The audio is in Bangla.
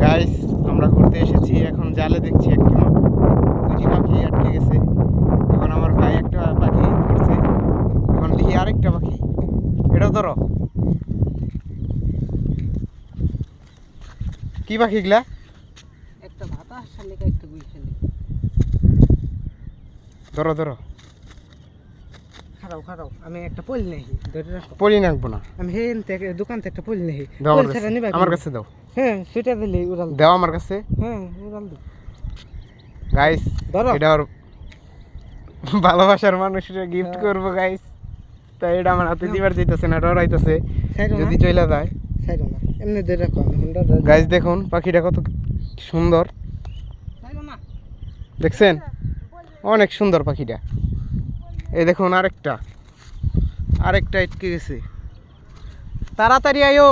গাইস আমরা ঘুরতে এসেছি, এখন জালে দেখছি একটি মাছ, দুটি পাখি আটকে গেছে। এখন আমার ভাই একটা পাখি ধরছে, এখন দেখি আরেকটা পাখি, এটাও ধরো। কি পাখি এগুলা? একটা ভাতা শালিকা, একটা গুই শালিকা। ধরো ধরো। খারাও খারাও, আমি একটা পলি নেই, ধরে রাখো। পলি নাকবো না, আমি হেন থেকে দোকান থেকে একটা পলি নেই। দাও আমার কাছে, আমার কাছে দাও। হ্যাঁ সেটা দিলে উড়াল দাও আমার কাছে। হ্যাঁ উড়াল দাও। গাইস ধরো। এটা ওর ভালোবাসার মানুষের গিফট করবো গাইস, তাই এটা আমার হাতে দিবার যাইতেছে না, ডরাইতেছে যদি চলে যায়। সাইডো না, এমনি ধরে রাখো। আমি হুন্ডা গাইস দেখুন পাখিটা কত সুন্দর, সাইডো না। দেখছেন অনেক সুন্দর পাখিটা। এই দেখুন আরেকটা আটকে গেছে, তাড়াতাড়ি আয়ো।